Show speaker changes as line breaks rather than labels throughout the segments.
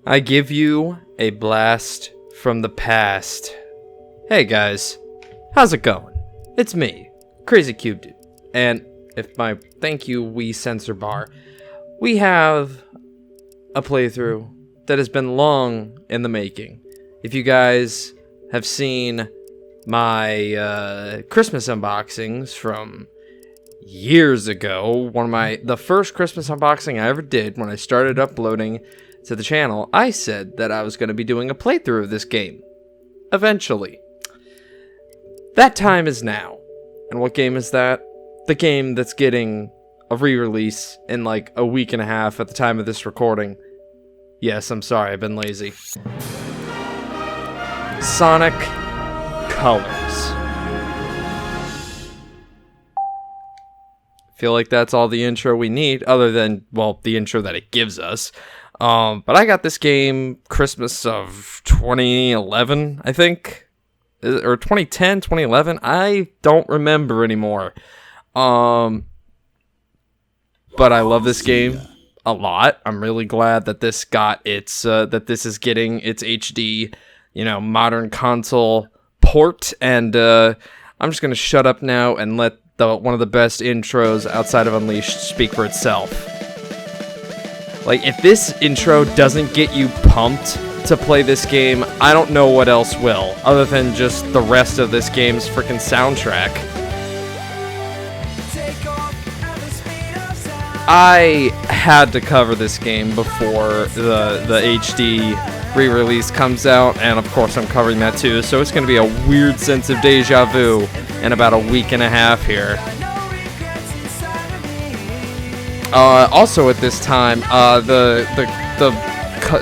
I give you a blast from the past. Hey guys, how's it going? It's me, Crazy Cube Dude, and if my thank you Wii censor bar, we have a playthrough that has been long in the making. If you guys have seen my Christmas unboxings from years ago, the first Christmas unboxing I ever did when I started uploading to the channel, I said that I was going to be doing a playthrough of this game. Eventually. That time is now. And what game is that? The game that's getting a re-release in like a week and a half at the time of this recording. Yes, I'm sorry, I've been lazy. Sonic Colors. Feel like that's all the intro we need, other than, well, the intro that it gives us. But I got this game Christmas of 2011, I think. Or 2010, 2011. I don't remember anymore. But I love this game a lot. I'm really glad that this got its, that this is getting its HD, modern console port. And, I'm just gonna shut up now and let one of the best intros outside of Unleashed speak for itself. Like, if this intro doesn't get you pumped to play this game, I don't know what else will, other than just the rest of this game's freaking soundtrack. I had to cover this game before the HD re-release comes out, and of course I'm covering that too, so it's going to be a weird sense of deja vu in about a week and a half here. Also at this time, the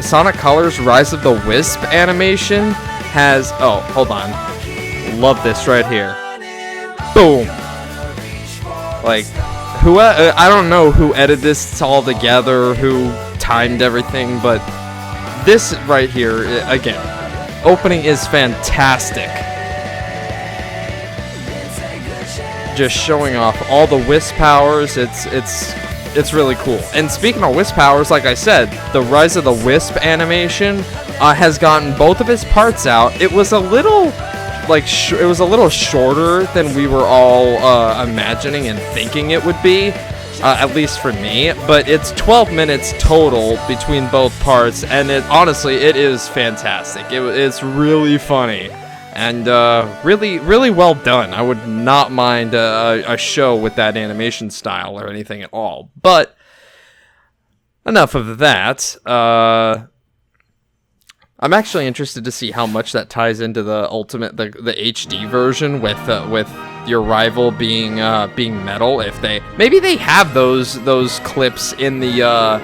Sonic Colors Rise of the Wisp animation has... Oh, hold on. Love this right here. Boom! Like, I don't know who edited this all together, who timed everything, but this right here, again, opening is fantastic. Just showing off all the Wisp powers, it's really cool. And speaking of Wisp powers, like I said, the Rise of the Wisp animation has gotten both of his parts out. It was a little, it was a little shorter than we were all imagining and thinking it would be, at least for me. But it's 12 minutes total between both parts, and honestly, it is fantastic. It's really funny. And really, really well done. I would not mind a show with that animation style or anything at all. But enough of that. I'm actually interested to see how much that ties into the ultimate, the HD version with your rival being metal. If maybe they have those clips in the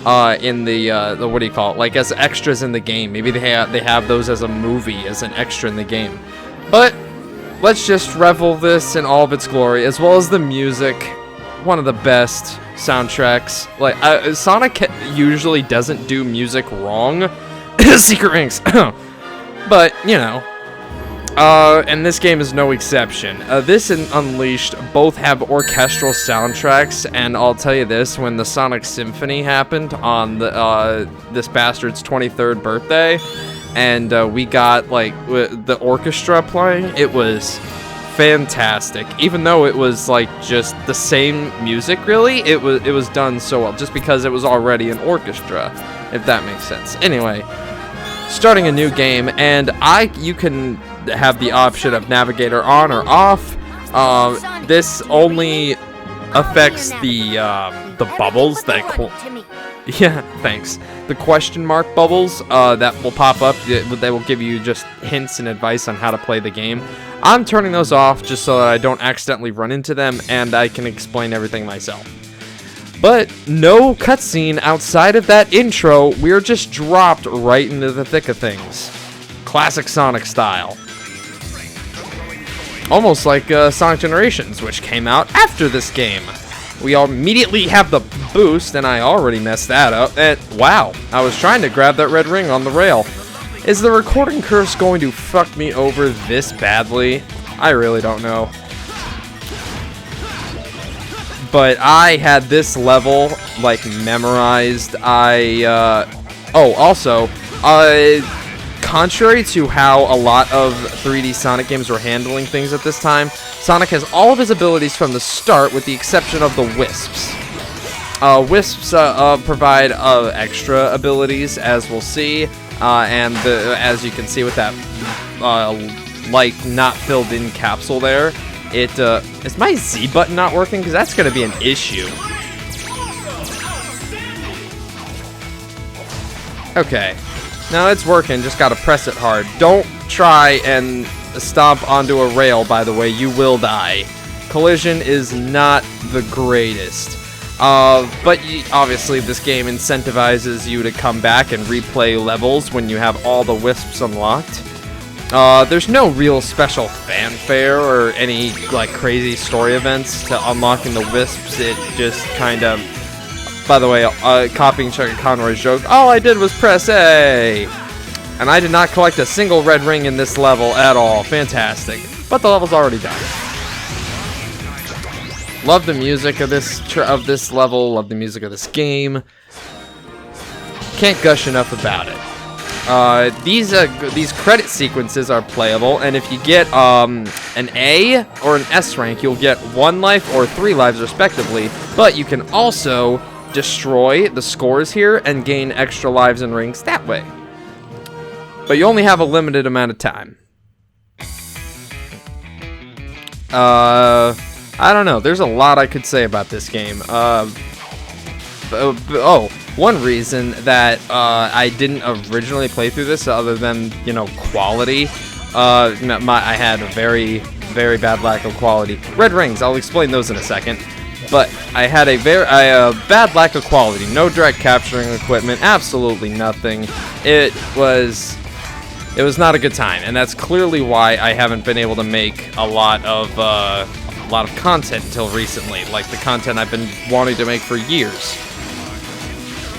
what do you call it, like as extras in the game. Maybe they have those as a movie, as an extra in the game. But let's just revel this in all of its glory, as well as the music. One of the best soundtracks. Like, Sonic usually doesn't do music wrong. Secret rings. But and this game is no exception. This and Unleashed both have orchestral soundtracks, and I'll tell you this, when the Sonic Symphony happened on this bastard's 23rd birthday, and we got, the orchestra playing, it was fantastic. Even though it was, just the same music, really, it was done so well, just because it was already an orchestra, if that makes sense. Anyway, starting a new game, and you can have the option of navigator on or off. This only affects the bubbles yeah, thanks. The question mark bubbles that will pop up. They will give you just hints and advice on how to play the game. I'm turning those off just so that I don't accidentally run into them, and I can explain everything myself. But no cutscene outside of that intro. We're just dropped right into the thick of things. Classic Sonic style. Almost like Sonic Generations, which came out after this game. We immediately have the boost, and I already messed that up. Wow, I was trying to grab that red ring on the rail. Is the recording curse going to fuck me over this badly? I really don't know. But I had this level, memorized. Oh, also, contrary to how a lot of 3D Sonic games were handling things at this time, Sonic has all of his abilities from the start with the exception of the Wisps. Wisps provide extra abilities, as we'll see, and as you can see with that like not filled in capsule there, is my Z button not working? Because that's going to be an issue. Okay, now it's working, just gotta press it hard. Don't try and stomp onto a rail, by the way, you will die. Collision is not the greatest. But obviously this game incentivizes you to come back and replay levels when you have all the Wisps unlocked. There's no real special fanfare or any like crazy story events to unlocking the Wisps. It just kind of... By the way, copying Chuck Conroy's joke, all I did was press A! And I did not collect a single red ring in this level at all. Fantastic. But the level's already done. Love the music of this level, love the music of this game. Can't gush enough about it. These credit sequences are playable, and if you get an A or an S rank, you'll get 1 life or 3 lives respectively, but you can also destroy the scores here and gain extra lives and rings that way. But you only have a limited amount of time. I don't know. There's a lot I could say about this game. One reason that I didn't originally play through this, other than, you know, quality, I had a very, very bad lack of quality. Red rings, I'll explain those in a second. But I had a bad lack of quality. No direct capturing equipment, absolutely nothing. It was not a good time, and that's clearly why I haven't been able to make a lot of content until recently, like the content I've been wanting to make for years.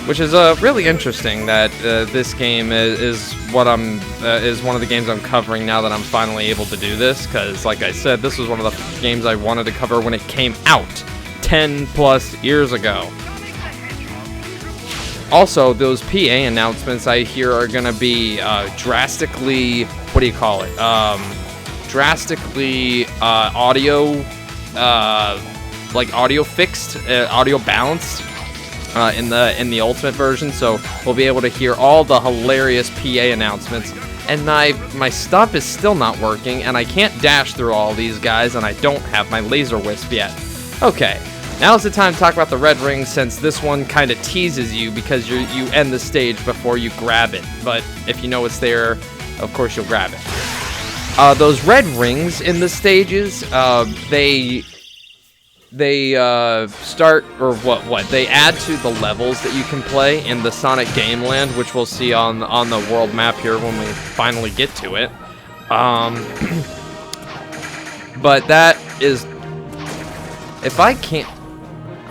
Which is really interesting that this game is one of the games I'm covering now that I'm finally able to do this, because like I said, this was one of the games I wanted to cover when it came out 10 plus years ago. Also, those PA announcements I hear are gonna be drastically, what do you call it? Drastically audio, like audio fixed, audio balanced in the ultimate version. So we'll be able to hear all the hilarious PA announcements. And my stuff is still not working, and I can't dash through all these guys, and I don't have my laser wisp yet. Okay. Now's the time to talk about the red ring, since this one kind of teases you because you end the stage before you grab it. But if you know it's there, of course you'll grab it. Those red rings in the stages, they start, or they add to the levels that you can play in the Sonic Game Land, which we'll see on the world map here when we finally get to it. But that is, if I can't,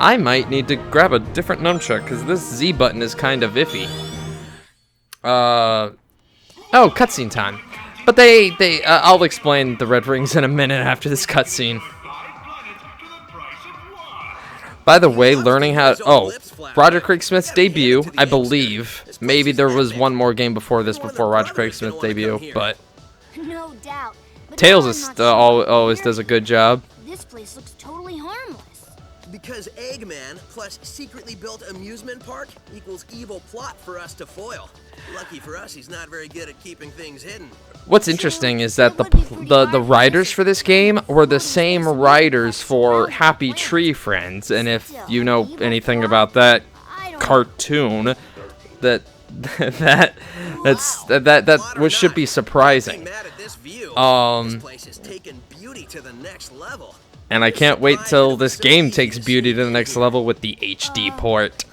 I might need to grab a different nunchuck, because this Z button is kind of iffy. Oh, cutscene time. But I'll explain the red rings in a minute after this cutscene. By the way, learning how to, Roger Craig Smith's debut, I believe. Maybe there was one more game before this, before Roger Craig Smith's debut, but
no doubt.
Tails always does a good job.
This place looks totally harmless.
Because Eggman plus secretly built amusement park equals evil plot for us to foil. Lucky for us, he's not very good at keeping things hidden.
What's interesting is that the writers for this game were the same writers for Happy Tree Friends, and if you know anything about that cartoon, that should be surprising.
This place is taking beauty to the next level.
And I can't wait till this game takes beauty to the next level with the HD port.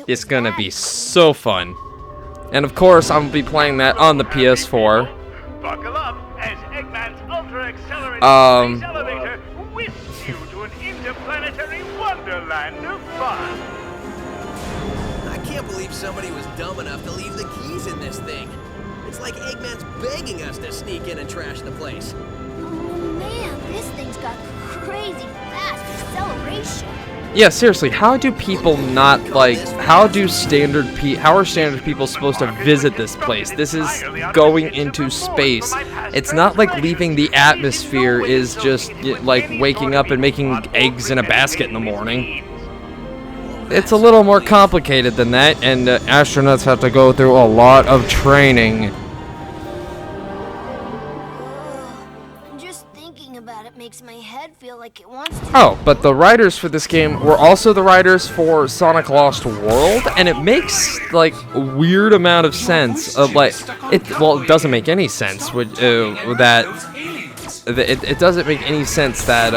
It's gonna be so fun. And of course, I'm gonna be playing that on the PS4.
Buckle up as Eggman's ultra-accelerated space elevator whisks you to an interplanetary wonderland of fun.
I can't believe somebody was dumb enough to leave the keys in this thing. It's like Eggman's begging us to sneak in and trash the place.
Oh man, this thing's got crazy fast acceleration.
Yeah, seriously, how do people not, like, how are standard people supposed to visit this place? This is going into space. It's not like leaving the atmosphere is just, like, waking up and making eggs in a basket in the morning. It's a little more complicated than that, and astronauts have to go through a lot of training.
Just thinking about it makes my head feel like it wants to.
Oh, but the writers for this game were also the writers for Sonic Lost World, and it makes, like, a weird amount of sense of, like, it doesn't make any sense with, it doesn't make any sense that,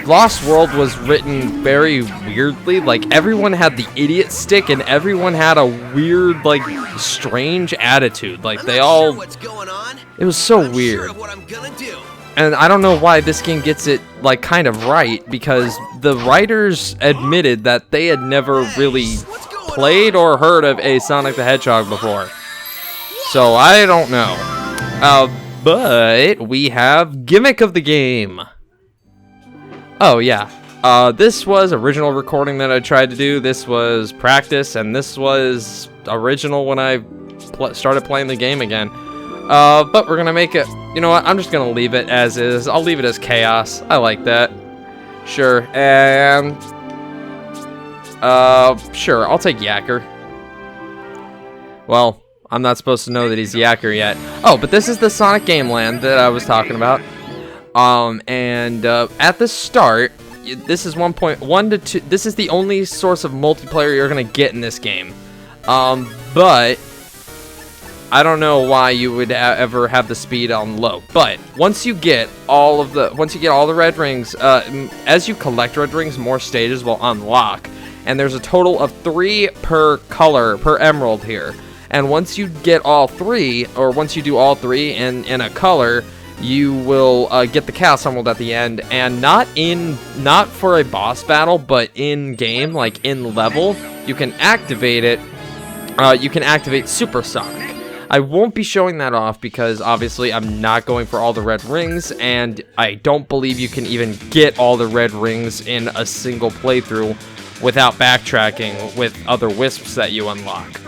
Lost World was written very weirdly. Like, everyone had the idiot stick, and everyone had a weird, like, strange attitude. Like, they all...
What's going on?
It was so
I'm
weird.
Sure of what I'm gonna do.
And I don't know why this game gets it, like, kind of right, because the writers admitted that they had never really played or heard of a Sonic the Hedgehog before. So, I don't know. But we have Gimmick of the Game. Oh, yeah. This was original recording that I tried to do. This was practice, and this was original when I started playing the game again. But we're going to make it... You know what? I'm just going to leave it as is. I'll leave it as chaos. I like that. Sure. And... sure. I'll take Yacker. Well, I'm not supposed to know that he's Yacker yet. Oh, but this is the Sonic Game Land that I was talking about. At the start, this is 1.1 to 2. This is the only source of multiplayer you're gonna get in this game. But I don't know why you would ever have the speed on low. But once you get all the red rings, as you collect red rings, more stages will unlock, and there's a total of 3 per color per emerald here. And once you get all 3, or once you do all 3 in a color, you will get the Chaos Emerald at the end, and not for a boss battle, but in game, like in level, you can activate it. You can activate Super Sonic. I won't be showing that off because obviously I'm not going for all the red rings, and I don't believe you can even get all the red rings in a single playthrough without backtracking with other wisps that you unlock.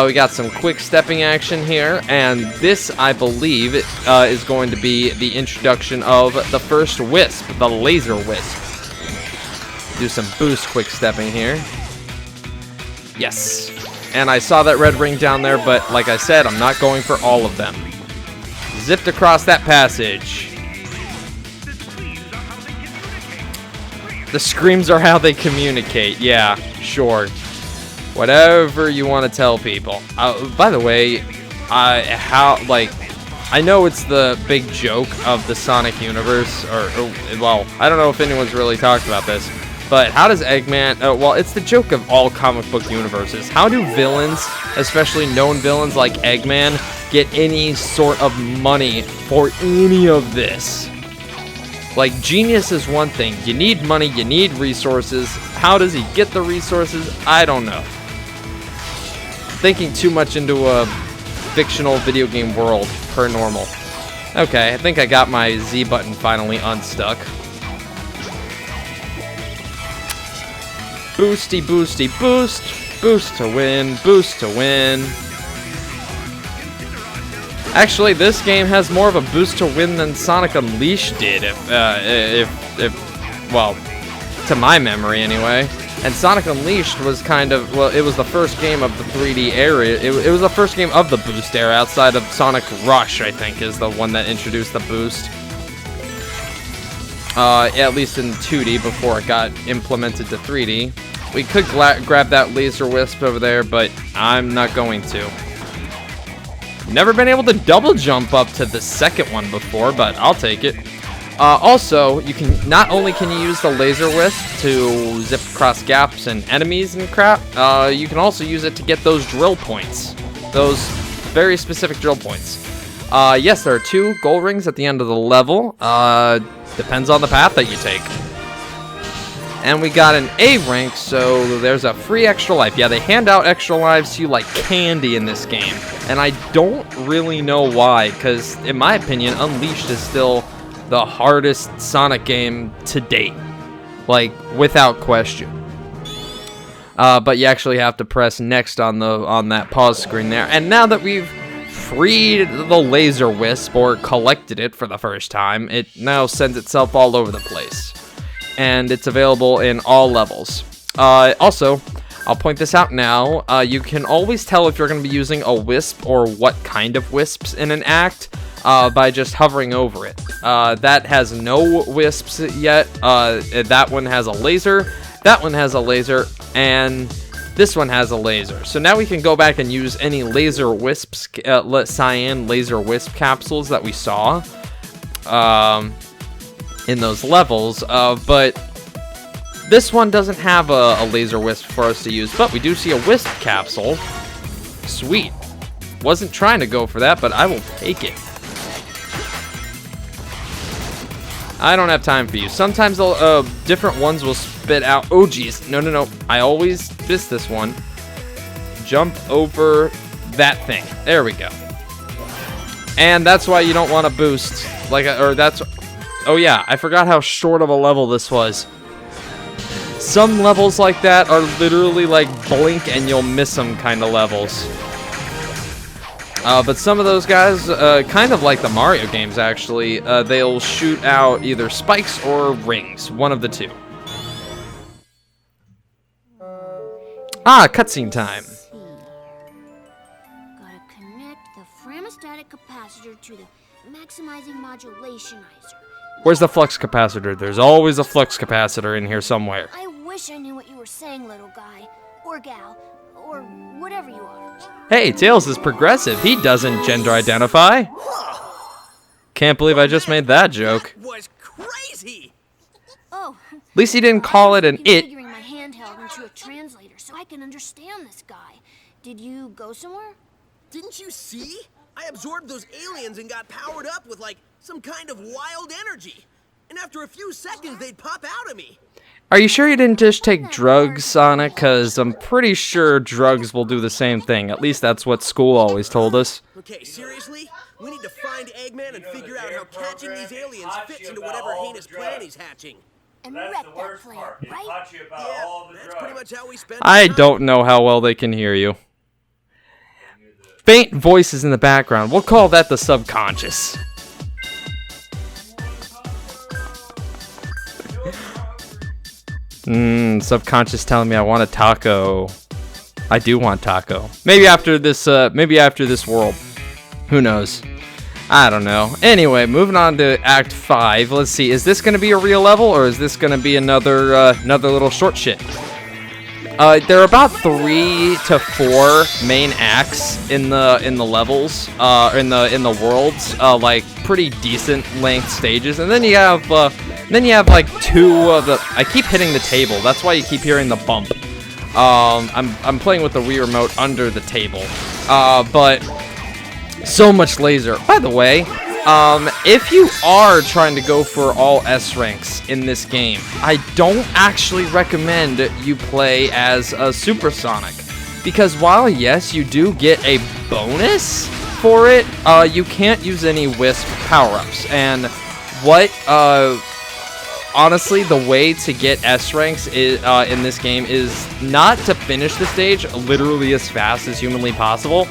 We got some quick stepping action here, and this, I believe, is going to be the introduction of the first wisp, the laser wisp. Do some boost quick stepping here. Yes. And I saw that red ring down there, but like I said, I'm not going for all of them. Zipped across that passage. The screams are how they communicate. Yeah, sure. Whatever you want to tell people. By the way, I know it's the big joke of the Sonic universe, well, I don't know if anyone's really talked about this, but how does Eggman, well, it's the joke of all comic book universes. How do villains, especially known villains like Eggman, get any sort of money for any of this? Like, genius is one thing. You need money, you need resources. How does he get the resources? I don't know. Thinking too much into a fictional video game world per normal. Okay, I think I got my Z button finally unstuck. Boosty, boosty, boost. Boost to win, boost to win. Actually, this game has more of a boost to win than Sonic Unleashed did, well, to my memory anyway. And Sonic Unleashed was kind of, well, it was the first game of the 3D era. It was the first game of the boost era, outside of Sonic Rush, I think, is the one that introduced the boost. At least in 2D before it got implemented to 3D. We could grab that laser wisp over there, but I'm not going to. Never been able to double jump up to the second one before, but I'll take it. Also, you can not only can you use the laser wisp to zip across gaps and enemies and crap, you can also use it to get those drill points. Those very specific drill points. Yes, there are 2 gold rings at the end of the level. Depends on the path that you take. And we got an A rank, so there's a free extra life. Yeah, they hand out extra lives to you like candy in this game. And I don't really know why, because in my opinion, Unleashed is still the hardest Sonic game to date, like without question. But you actually have to press next on that pause screen there. And now that we've freed the laser wisp, or collected it for the first time, it now sends itself all over the place, and it's available in all levels. Also, I'll point this out now, you can always tell if you're going to be using a wisp or what kind of wisps in an act by just hovering over it. That has no wisps yet. That one has a laser, that one has a laser, and this one has a laser. So now we can go back and use any laser wisps, cyan laser wisp capsules that we saw in those levels. But this one doesn't have a laser wisp for us to use, but we do see a wisp capsule. Sweet. Wasn't trying to go for that, but I will take it. I don't have time for you. Sometimes different ones will spit out. Oh, geez. No. I always miss this one. Jump over that thing. There we go. And that's why you don't want to boost. Oh, yeah. I forgot how short of a level this was. Some levels like that are literally like blink and you'll miss them kind of levels. But some of those guys, kind of like the Mario games actually, they'll shoot out either spikes or rings, one of the two. Ah, cutscene time.
Gotta connect the framostatic capacitor to the maximizing modulationizer.
Where's the flux capacitor? There's always a flux capacitor in here somewhere.
I wish I knew what you were saying, little guy. Or gal. Or whatever you are.
Hey, Tails is progressive. He doesn't gender identify. Can't believe I just made that joke.
That was crazy!
Oh.
At least he didn't call it an it.
Configuring my handheld into a translator so I can understand this guy. Did you go somewhere?
Didn't you see? I absorbed those aliens and got powered up with, like, some kind of wild energy. And after a few seconds, they'd pop out of me.
Are you sure you didn't just take drugs, Sonic? Because I'm pretty sure drugs will do the same thing. At least that's what school always told us.
Okay, seriously? We need to find Eggman and figure out how catching these aliens fits into whatever heinous plan he's hatching.
And wreck that plan, right?
Yeah, that's pretty much how we spend
I
time.
don't know how well they can hear you. Faint voices in the background. We'll call that the subconscious. Subconscious telling me I want a taco. I do want taco. Maybe after this world. Who knows? I don't know. Anyway, moving on to Act 5. Let's see. Is this going to be a real level, or is this going to be another little short shit? There are about 3 to 4 main acts in the levels, in the worlds, like pretty decent length stages, and then you have like 2 of the. I keep hitting the table. That's why you keep hearing the bump. I'm playing with the Wii remote under the table, but so much laser. By the way, if you are trying to go for all S ranks in this game, I don't actually recommend you play as a Supersonic, because while yes, you do get a bonus for it, you can't use any Wisp power-ups. And honestly, the way to get S ranks in this game is not to finish the stage literally as fast as humanly possible,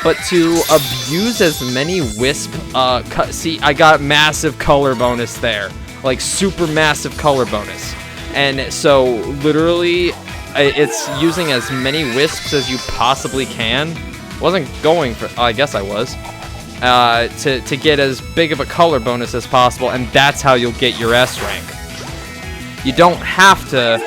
but to abuse as many Wisp, see, I got massive color bonus there, like super massive color bonus, and so literally, it's using as many Wisps as you possibly can. Wasn't going for, I guess I was, to get as big of a color bonus as possible, and that's how you'll get your S rank. You don't have to,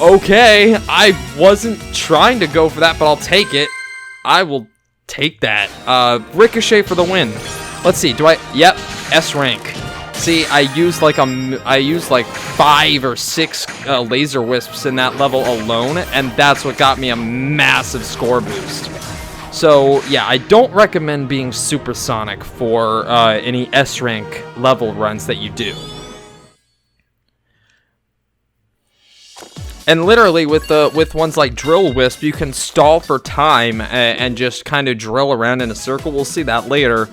okay, I wasn't trying to go for that, but I'll take it. I will take that. Ricochet for the win. Let's see, yep, S rank. See, I used like 5 or 6 laser wisps in that level alone, and that's what got me a massive score boost. So yeah, I don't recommend being Supersonic for any S rank level runs that you do. And literally with ones like Drill Wisp, you can stall for time and just kind of drill around in a circle. We'll see that later,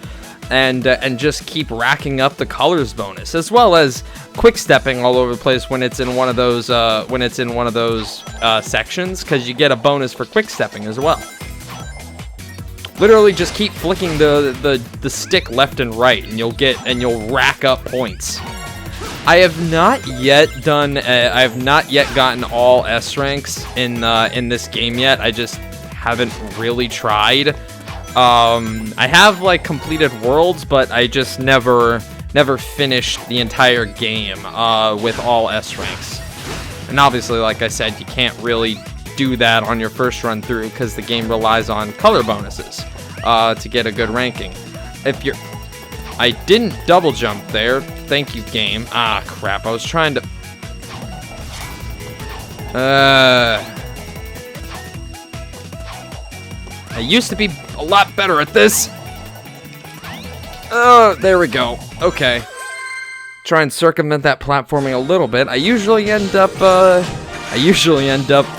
and just keep racking up the colors bonus, as well as quick stepping all over the place when it's in one of those sections, because you get a bonus for quick stepping as well. Literally just keep flicking the stick left and right, and you'll rack up points. I have not yet gotten all S ranks in this game yet. I just haven't really tried. I have like completed worlds, but I just never finished the entire game with all S ranks. And obviously, like I said, you can't really do that on your first run through because the game relies on color bonuses to get a good ranking. I didn't double jump there. Thank you, game. Ah, crap. I was trying to... I used to be a lot better at this. Oh, there we go. Okay. Try and circumvent that platforming a little bit. I usually end up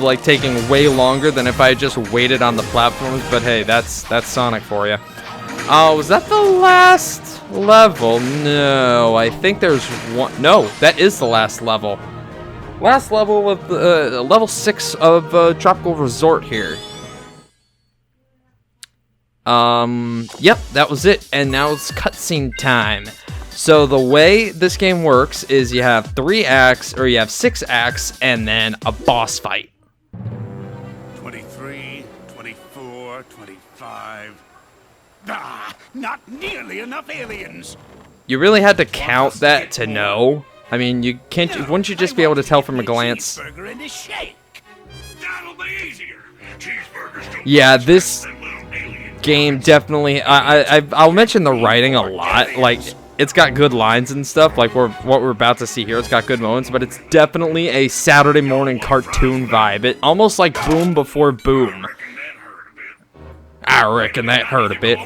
like taking way longer than if I just waited on the platforms, but hey, that's Sonic for you. Oh, was that the last level? No, I think there's one. No, that is the last level. Last level of level 6 of Tropical Resort here. Yep, that was it, and now it's cutscene time. So the way this game works is you have 3 acts, or you have 6 acts, and then a boss fight.
23, 24, 25. Ah, not nearly enough aliens.
You really had to count that to know. I mean, you can't. Wouldn't you just be able to tell from a glance?
Cheeseburger and a shake. That'll be easier. Cheeseburgers don't
Yeah, this game definitely. I'll mention the writing a lot. Like, it's got good lines and stuff. Like what we're about to see here. It's got good moments, but it's definitely a Saturday morning cartoon vibe. It almost like Boom before Boom. I reckon that hurt a bit.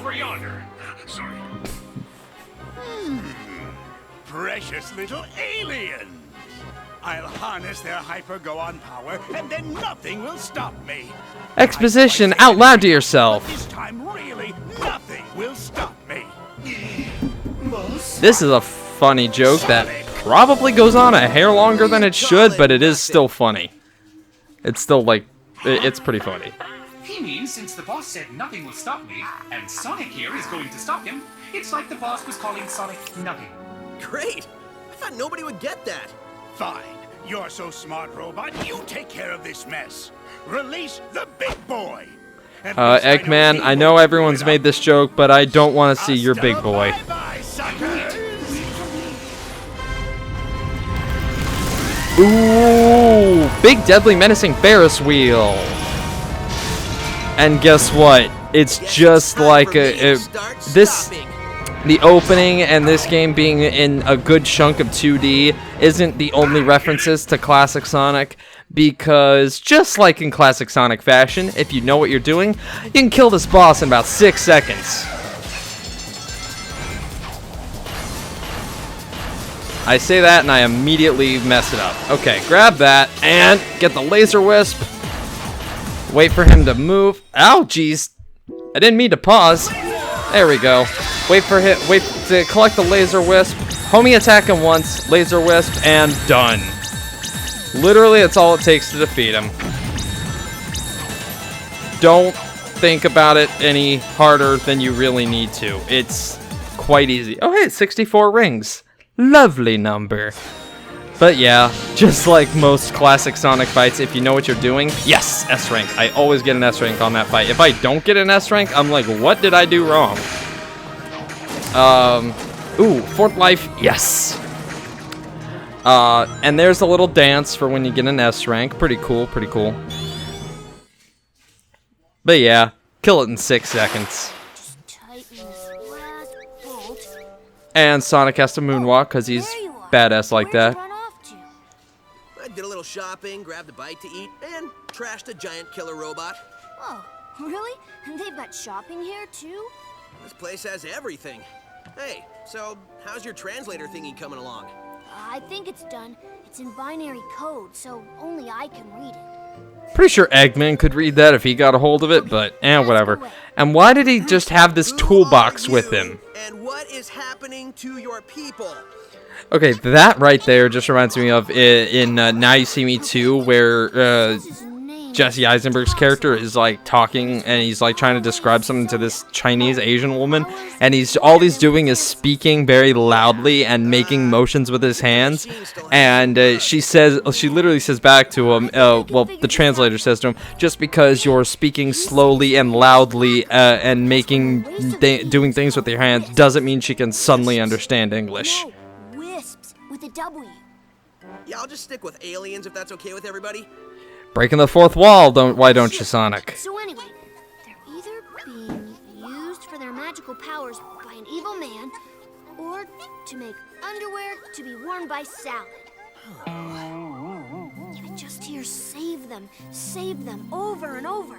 Precious little aliens. I'll harness their hyper-go-on power, and then nothing will stop me.
Exposition out loud to yourself.
But this time, really, nothing will stop me.
This is a funny joke that probably goes on a hair longer than it should, but it is still funny. It's still like, it's pretty funny.
He means since the boss said nothing will stop me, and Sonic here is going to stop him, it's like the boss was calling Sonic nothing.
Great! I thought nobody would get that.
Fine. You're so smart, robot. You take care of this mess. Release the big boy.
Eggman, I know everyone's made this joke, but I don't want to see your big boy.
Bye-bye, suckers.
Ooh, big deadly menacing Ferris wheel. And guess what? It's just like the opening and this game being in a good chunk of 2D isn't the only references to classic Sonic, because just like in classic Sonic fashion, if you know what you're doing, you can kill this boss in about 6 seconds. I say that and I immediately mess it up. Okay, grab that and get the laser wisp. Wait for him to move. Ow, jeez. I didn't mean to pause. There we go. Wait to collect the laser wisp. Homie attack him once, laser wisp, and done. Literally, that's all it takes to defeat him. Don't think about it any harder than you really need to. It's quite easy. Oh, hey, 64 rings. Lovely number. But yeah, just like most classic Sonic fights, if you know what you're doing, yes, S rank. I always get an S rank on that fight. If I don't get an S rank, I'm like, what did I do wrong? Ooh, 4th life, yes. And there's a little dance for when you get an S rank. Pretty cool, pretty cool. But yeah, kill it in 6 seconds.
Just tighten this last bolt.
And Sonic has to moonwalk because he's
There you are.
badass like
Where'd
that.
you run off to?
I did a little shopping, grabbed a bite to eat, and trashed a giant killer robot.
Oh, really? And they've got shopping here too?
This place has everything. Hey, so how's your translator thingy coming along?
I think it's done. It's It's in binary code, so only I can read it.
Pretty sure Eggman could read that if he got a hold of it, but whatever. And why did he just have this toolbox with him?
And what is happening to your people?
Okay, that right there just reminds me of in Now You See Me Too, where Jesse Eisenberg's character is like talking and he's like trying to describe something to this Chinese Asian woman, and all he's doing is speaking very loudly and making motions with his hands, and she literally says back to him, well, the translator says to him, just because you're speaking slowly and loudly and doing things with your hands doesn't mean she can suddenly understand English.
No, wisps with a W.
Yeah, I'll just stick with aliens if that's okay with everybody.
Breaking the fourth wall, why don't you, Sonic?
So anyway, they're either being used for their magical powers by an evil man, or to make underwear to be worn by Salad. I just hear save them over and over.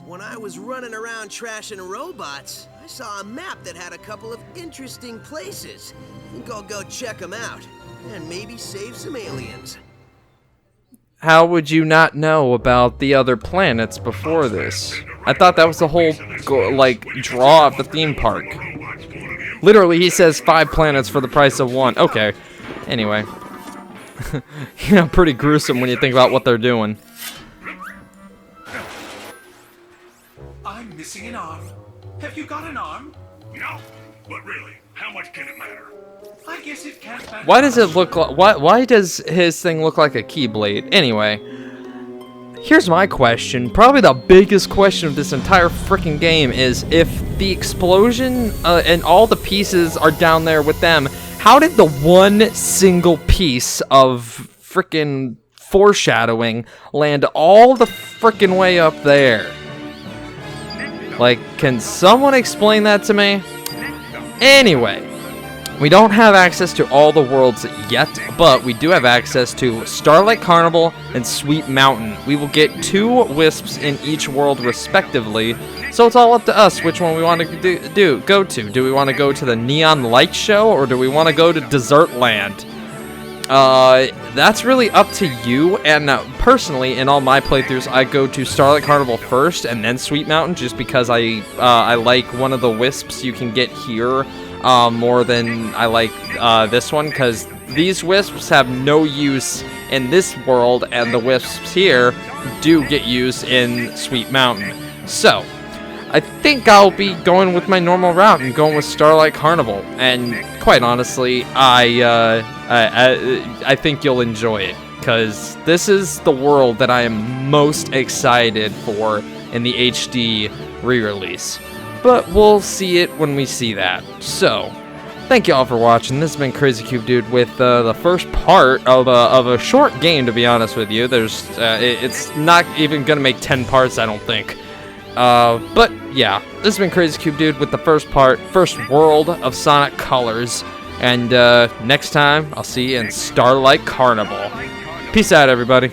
When I was running around trashing robots, I saw a map that had a couple of interesting places. I think I'll go check them out, and maybe save some aliens.
How would you not know about the other planets before this? I thought that was the whole, draw of the theme park. Literally, he says 5 planets for the price of 1. Okay. Anyway. Pretty gruesome when you think about what they're doing.
I'm missing an arm. Have you got an arm?
No, but really, how much can it matter?
I guess it can't matter.
Why does it look like... Why does his thing look like a Keyblade? Anyway. Here's my question. Probably the biggest question of this entire freaking game is if the explosion and all the pieces are down there with them, how did the one single piece of freaking foreshadowing land all the freaking way up there? Like, can someone explain that to me? Anyway. We don't have access to all the worlds yet, but we do have access to Starlight Carnival and Sweet Mountain. We will get 2 wisps in each world respectively, so it's all up to us which one we want to go to. Do we want to go to the Neon Light Show, or do we want to go to Dessert Land? That's really up to you, and personally, in all my playthroughs, I go to Starlight Carnival first, and then Sweet Mountain, just because I like one of the wisps you can get here, more than I like this one, because these wisps have no use in this world, and the wisps here do get used in Sweet Mountain. So, I think I'll be going with my normal route and going with Starlight Carnival, and quite honestly, I think you'll enjoy it, because this is the world that I am most excited for in the HD re-release. But we'll see it when we see that. So, thank you all for watching. This has been Crazy Cube Dude with the first part of a short game, to be honest with you. It's not even gonna make 10 parts, I don't think. But yeah, this has been Crazy Cube Dude with the first world of Sonic Colors. And next time, I'll see you in Starlight Carnival. Peace out, everybody.